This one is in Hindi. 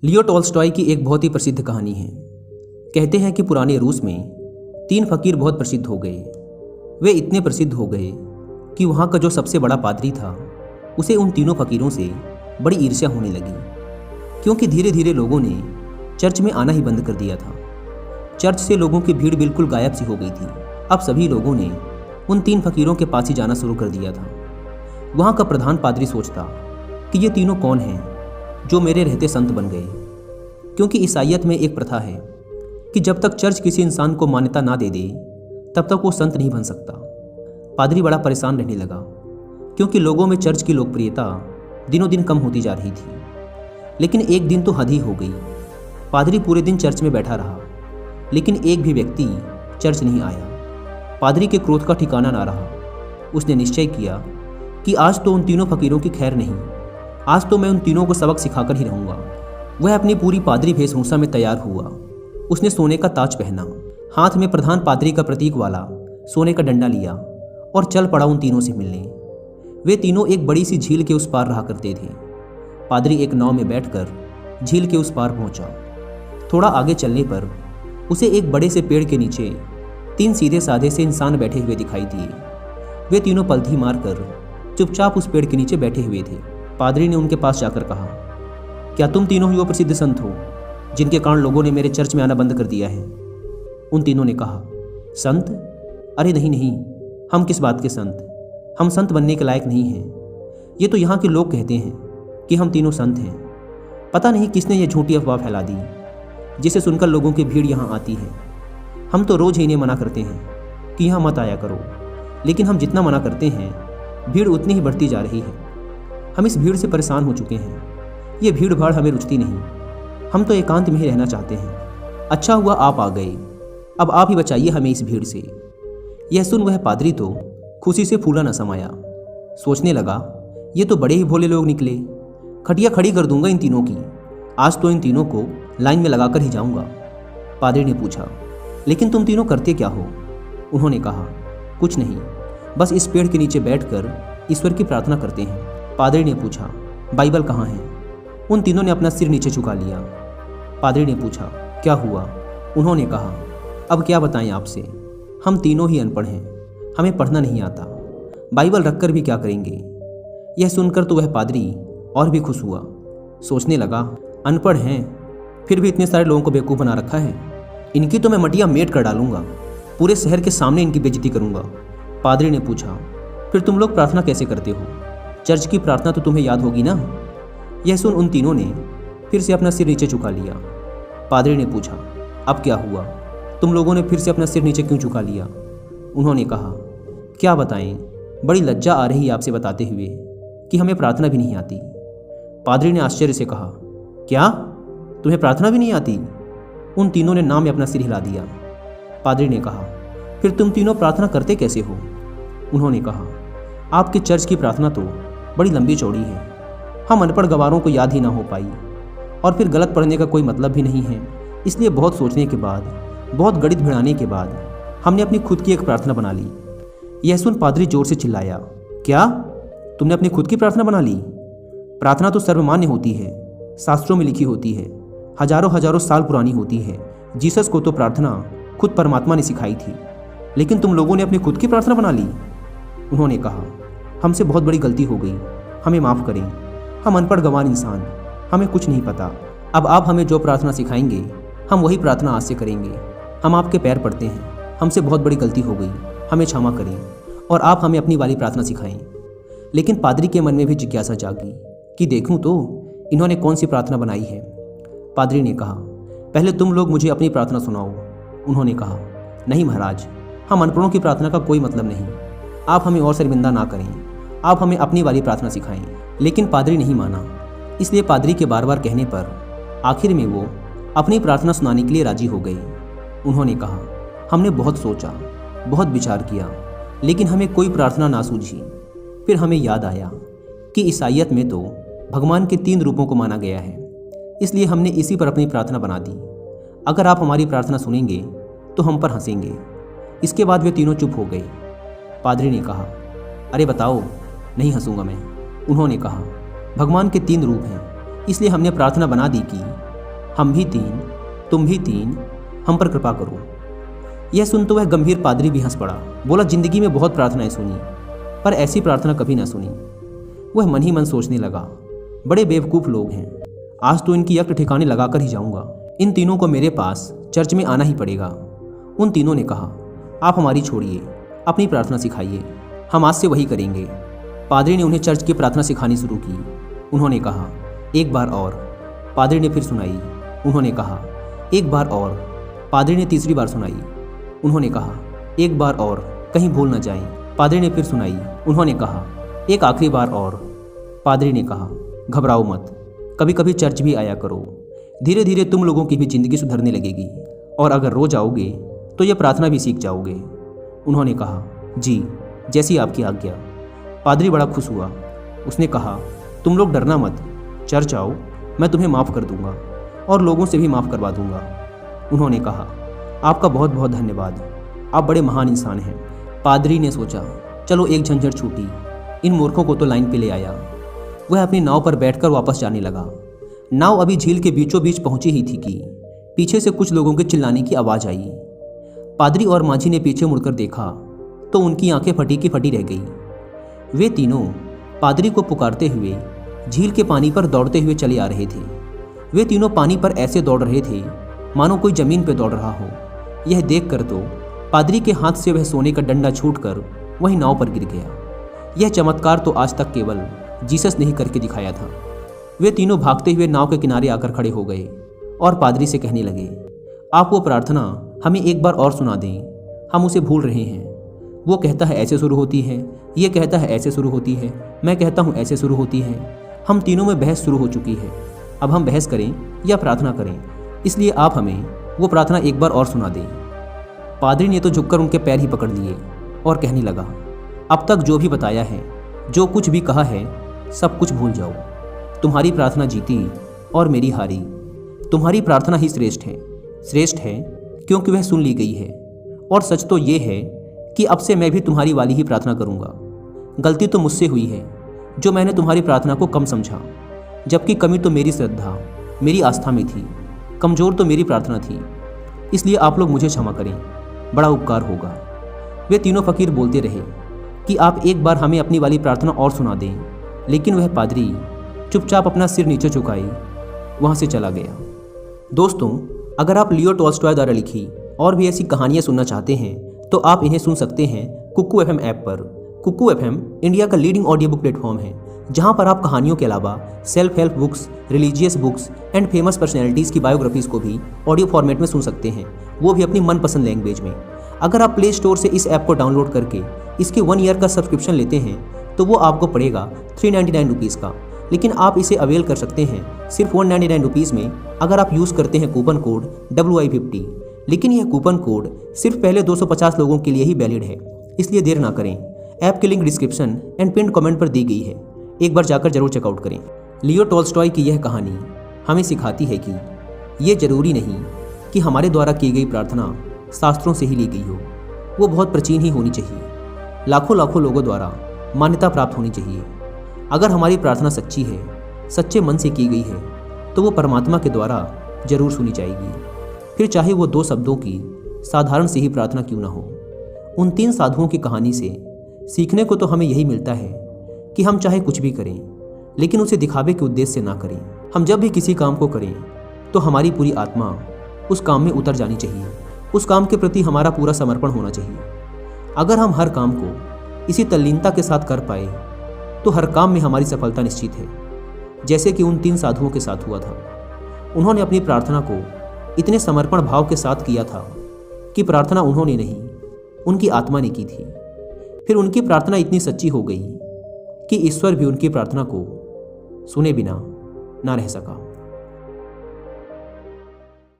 लियो टॉल्स्टॉय की एक बहुत ही प्रसिद्ध कहानी है। कहते हैं कि पुराने रूस में 3 फकीर बहुत प्रसिद्ध हो गए। वे इतने प्रसिद्ध हो गए कि वहाँ का जो सबसे बड़ा पादरी था उसे उन तीनों फकीरों से बड़ी ईर्ष्या होने लगी, क्योंकि धीरे धीरे लोगों ने चर्च में आना ही बंद कर दिया था। चर्च से लोगों की भीड़ बिल्कुल गायब सी हो गई थी। अब सभी लोगों ने उन 3 फकीरों के पास ही जाना शुरू कर दिया था। वहाँ का प्रधान पादरी सोचता कि ये तीनों कौन हैं जो मेरे रहते संत बन गए, क्योंकि ईसाईयत में एक प्रथा है कि जब तक चर्च किसी इंसान को मान्यता ना दे दे तब तक वो संत नहीं बन सकता। पादरी बड़ा परेशान रहने लगा, क्योंकि लोगों में चर्च की लोकप्रियता दिनों दिन कम होती जा रही थी। लेकिन एक दिन तो हद ही हो गई। पादरी पूरे दिन चर्च में बैठा रहा, लेकिन एक भी व्यक्ति चर्च नहीं आया। पादरी के क्रोध का ठिकाना ना रहा। उसने निश्चय किया कि आज तो उन तीनों फकीरों की खैर नहीं, आज तो मैं उन तीनों को सबक सिखाकर ही रहूंगा। वह अपनी पूरी पादरी वेशभूषा में तैयार हुआ। उसने सोने का ताज पहना, हाथ में प्रधान पादरी का प्रतीक वाला सोने का डंडा लिया और चल पड़ा उन तीनों से मिलने। वे तीनों एक बड़ी सी झील के उस पार रहा करते थे। पादरी एक नाव में बैठकर झील के उस पार पहुंचा। थोड़ा आगे चलने पर उसे एक बड़े से पेड़ के नीचे 3 सीधे साधे से इंसान बैठे हुए दिखाई दिए। वे तीनों पलथी मारकर चुपचाप उस पेड़ के नीचे बैठे हुए थे। पादरी ने उनके पास जाकर कहा, क्या तुम तीनों ही वो प्रसिद्ध संत हो जिनके कारण लोगों ने मेरे चर्च में आना बंद कर दिया है? उन तीनों ने कहा, संत? अरे नहीं नहीं, हम किस बात के संत? हम संत बनने के लायक नहीं हैं। ये तो यहाँ के लोग कहते हैं कि हम तीनों संत हैं। पता नहीं किसने ये झूठी अफवाह फैला दी, जिसे सुनकर लोगों की भीड़ यहाँ आती है। हम तो रोज़ ही इन्हें मना करते हैं कि यहाँ मत आया करो, लेकिन हम जितना मना करते हैं भीड़ उतनी ही बढ़ती जा रही है। हम इस भीड़ से परेशान हो चुके हैं। ये भीड़ भाड़ हमें रुचती नहीं। हम तो एकांत में ही रहना चाहते हैं। अच्छा हुआ आप आ गए। अब आप ही बचाइए हमें इस भीड़ से। यह सुन वह पादरी तो खुशी से फूला न समाया। सोचने लगा, ये तो बड़े ही भोले लोग निकले। खटिया खड़ी कर दूंगा इन तीनों की। आज तो इन तीनों को लाइन में लगाकर ही जाऊंगा। पादरी ने पूछा, लेकिन तुम तीनों करते क्या हो? उन्होंने कहा, कुछ नहीं, बस इस पेड़ के नीचे बैठकर ईश्वर की प्रार्थना करते हैं। पादरी ने पूछा, बाइबल कहाँ है? उन तीनों ने अपना सिर नीचे झुका लिया। पादरी ने पूछा, क्या हुआ? उन्होंने कहा, अब क्या बताएं आपसे, हम तीनों ही अनपढ़ हैं, हमें पढ़ना नहीं आता। बाइबल रखकर भी क्या करेंगे? यह सुनकर तो वह पादरी और भी खुश हुआ। सोचने लगा, अनपढ़ हैं फिर भी इतने सारे लोगों को बेवकूफ़ बना रखा है। इनकी तो मैं मटिया मेट कर डालूंगा, पूरे शहर के सामने इनकी बेइज्जती करूंगा। पादरी ने पूछा, फिर तुम लोग प्रार्थना कैसे करते हो? चर्च की प्रार्थना तो तुम्हें याद होगी ना? यह सुन उन तीनों ने फिर से अपना सिर नीचे झुका लिया। पादरी ने पूछा, अब क्या हुआ? तुम लोगों ने फिर से अपना सिर नीचे क्यों झुका लिया? उन्होंने कहा, क्या बताएं, बड़ी लज्जा आ रही है आपसे बताते हुए कि हमें प्रार्थना भी नहीं आती। पादरी ने आश्चर्य से कहा, क्या तुम्हें प्रार्थना भी नहीं आती? उन तीनों ने नाम में अपना सिर हिला दिया। पादरी ने कहा, फिर तुम तीनों प्रार्थना करते कैसे हो? उन्होंने कहा, आपके चर्च की प्रार्थना तो बड़ी लंबी चौड़ी है, हम अनपढ़ गवारों को याद ही ना हो पाई, और फिर गलत पढ़ने का कोई मतलब भी नहीं है। इसलिए बहुत सोचने के बाद, बहुत गणित भिड़ाने के बाद हमने अपनी खुद की एक प्रार्थना बना ली। यह सुन पादरी जोर से चिल्लाया, क्या तुमने अपनी खुद की प्रार्थना बना ली? प्रार्थना तो सर्वमान्य होती है, शास्त्रों में लिखी होती है, हजारों हजारों साल पुरानी होती है। जीसस को तो प्रार्थना खुद परमात्मा ने सिखाई थी, लेकिन तुम लोगों ने अपनी खुद की प्रार्थना बना ली। उन्होंने कहा, हमसे बहुत बड़ी गलती हो गई, हमें माफ़ करें। हम अनपढ़ गंवार इंसान, हमें कुछ नहीं पता। अब आप हमें जो प्रार्थना सिखाएंगे हम वही प्रार्थना आज से करेंगे। हम आपके पैर पड़ते हैं, हमसे बहुत बड़ी गलती हो गई, हमें क्षमा करें और आप हमें अपनी वाली प्रार्थना सिखाएं। लेकिन पादरी के मन में भी जिज्ञासा जागी कि देखूं तो इन्होंने कौन सी प्रार्थना बनाई है। पादरी ने कहा, पहले तुम लोग मुझे अपनी प्रार्थना सुनाओ। उन्होंने कहा, नहीं महाराज, हम अनपढ़ों की प्रार्थना का कोई मतलब नहीं, आप हमें और शर्मिंदा ना करें, आप हमें अपनी वाली प्रार्थना सिखाएं। लेकिन पादरी नहीं माना, इसलिए पादरी के बार बार कहने पर आखिर में वो अपनी प्रार्थना सुनाने के लिए राजी हो गए। उन्होंने कहा, हमने बहुत सोचा, बहुत विचार किया, लेकिन हमें कोई प्रार्थना ना सूझी। फिर हमें याद आया कि ईसाईयत में तो भगवान के 3 रूपों को माना गया है, इसलिए हमने इसी पर अपनी प्रार्थना बना दी। अगर आप हमारी प्रार्थना सुनेंगे तो हम पर हंसेंगे। इसके बाद वे तीनों चुप हो गए। पादरी ने कहा, अरे बताओ, नहीं हंसूंगा मैं। उन्होंने कहा, भगवान के 3 रूप हैं, इसलिए हमने प्रार्थना बना दी कि हम भी 3, तुम भी 3, हम पर कृपा करो। यह सुन तो वह गंभीर पादरी भी हंस पड़ा। बोला, जिंदगी में बहुत प्रार्थनाएं सुनी, पर ऐसी प्रार्थना कभी ना सुनी। वह मन ही मन सोचने लगा, बड़े बेवकूफ़ लोग हैं, आज तो इनकी यक्त ठिकाने लगाकर ही जाऊंगा। इन तीनों को मेरे पास चर्च में आना ही पड़ेगा। उन तीनों ने कहा, आप हमारी छोड़िए, अपनी प्रार्थना सिखाइए, हम आज से वही करेंगे। पादरी ने उन्हें चर्च की प्रार्थना सिखानी शुरू की। उन्होंने कहा, एक बार और। पादरी ने फिर सुनाई। उन्होंने कहा, एक बार और। पादरी ने तीसरी बार सुनाई। उन्होंने कहा, एक बार और, कहीं भूल न जाएं। पादरी ने फिर सुनाई। उन्होंने कहा, एक आखिरी बार और। पादरी ने कहा, घबराओ मत, कभी कभी चर्च भी आया करो, धीरे धीरे तुम लोगों की भी जिंदगी सुधरने लगेगी, और अगर रोज आओगे तो यह प्रार्थना भी सीख जाओगे। उन्होंने कहा, जी, जैसी आपकी आज्ञा। पादरी बड़ा खुश हुआ। उसने कहा, तुम लोग डरना मत, चर्च आओ, मैं तुम्हें माफ़ कर दूंगा और लोगों से भी माफ़ करवा दूंगा। उन्होंने कहा, आपका बहुत बहुत धन्यवाद, आप बड़े महान इंसान हैं। पादरी ने सोचा, चलो एक झंझट छूटी, इन मूर्खों को तो लाइन पे ले आया। वह अपनी नाव पर बैठकर वापस जाने लगा। नाव अभी झील के बीचों बीच पहुंची ही थी कि पीछे से कुछ लोगों के चिल्लाने की आवाज़ आई। पादरी और माझी ने पीछे मुड़कर देखा तो उनकी आंखें फटी की फटी रह गई। वे तीनों पादरी को पुकारते हुए झील के पानी पर दौड़ते हुए चले आ रहे थे। वे तीनों पानी पर ऐसे दौड़ रहे थे मानो कोई जमीन पर दौड़ रहा हो। यह देखकर तो पादरी के हाथ से वह सोने का डंडा छूटकर वही नाव पर गिर गया। यह चमत्कार तो आज तक केवल जीसस ने ही करके दिखाया था। वे तीनों भागते हुए नाव के किनारे आकर खड़े हो गए और पादरी से कहने लगे, आप वो प्रार्थना हमें एक बार और सुना दें, हम उसे भूल रहे हैं। वो कहता है ऐसे शुरू होती है, ये कहता है ऐसे शुरू होती है, मैं कहता हूँ ऐसे शुरू होती है। हम तीनों में बहस शुरू हो चुकी है। अब हम बहस करें या प्रार्थना करें, इसलिए आप हमें वो प्रार्थना एक बार और सुना दें। पादरी ने तो झुककर उनके पैर ही पकड़ लिए और कहने लगा, अब तक जो भी बताया है, जो कुछ भी कहा है, सब कुछ भूल जाओ। तुम्हारी प्रार्थना जीती और मेरी हारी। तुम्हारी प्रार्थना ही श्रेष्ठ है। श्रेष्ठ है क्योंकि वह सुन ली गई है, और सच तो ये है कि अब से मैं भी तुम्हारी वाली ही प्रार्थना करूंगा। गलती तो मुझसे हुई है जो मैंने तुम्हारी प्रार्थना को कम समझा, जबकि कमी तो मेरी श्रद्धा, मेरी आस्था में थी, कमज़ोर तो मेरी प्रार्थना थी। इसलिए आप लोग मुझे क्षमा करें, बड़ा उपकार होगा। वे तीनों फकीर बोलते रहे कि आप एक बार हमें अपनी वाली प्रार्थना और सुना दें, लेकिन वह पादरी चुपचाप अपना सिर नीचे झुकाए वहाँ से चला गया। दोस्तों, अगर आप लियो टॉल्स्टॉय द्वारा लिखी और भी ऐसी कहानियाँ सुनना चाहते हैं तो आप इन्हें सुन सकते हैं कुकू FM ऐप पर। कुकू FM इंडिया का लीडिंग ऑडियो बुक प्लेटफॉर्म है, जहां पर आप कहानियों के अलावा self help books, religious books and famous personalities की बायोग्राफीज़ को भी ऑडियो फॉर्मेट में सुन सकते हैं, वो भी अपनी मनपसंद लैंग्वेज में। अगर आप प्ले स्टोर से इस ऐप को डाउनलोड करके इसके 1 ईयर का सब्सक्रिप्शन लेते हैं तो वो आपको पड़ेगा 399 रुपीज़ का, लेकिन आप इसे अवेल कर सकते हैं सिर्फ 199 रुपीज़ में अगर आप यूज़ करते हैं कूपन कोड WI50। लेकिन यह कूपन कोड सिर्फ पहले 250 लोगों के लिए ही वैलिड है, इसलिए देर ना करें। ऐप की link description and pin comment पर दी गई है, एक बार जाकर जरूर चेकआउट करें। लियो टॉल्स्टॉय की यह कहानी हमें सिखाती है कि ये जरूरी नहीं कि हमारे द्वारा की गई प्रार्थना शास्त्रों से ही ली गई हो, वो बहुत प्राचीन ही होनी चाहिए, लाखों लाखों लोगों द्वारा मान्यता प्राप्त होनी चाहिए। अगर हमारी प्रार्थना सच्ची है, सच्चे मन से की गई है, तो वो परमात्मा के द्वारा जरूर सुनी जाएगी, फिर चाहे वो 2 शब्दों की साधारण सी ही प्रार्थना क्यों ना हो। उन 3 साधुओं की कहानी से सीखने को तो हमें यही मिलता है कि हम चाहे कुछ भी करें, लेकिन उसे दिखावे के उद्देश्य से ना करें। हम जब भी किसी काम को करें तो हमारी पूरी आत्मा उस काम में उतर जानी चाहिए, उस काम के प्रति हमारा पूरा समर्पण होना चाहिए। अगर हम हर काम को इसी तल्लीनता के साथ कर पाए तो हर काम में हमारी सफलता निश्चित है, जैसे कि उन 3 साधुओं के साथ हुआ था। उन्होंने अपनी प्रार्थना को इतने समर्पण भाव के साथ किया था कि प्रार्थना उन्होंने नहीं, उनकी आत्मा ने की थी। फिर उनकी प्रार्थना इतनी सच्ची हो गई कि ईश्वर भी उनकी प्रार्थना को सुने बिना ना रह सका।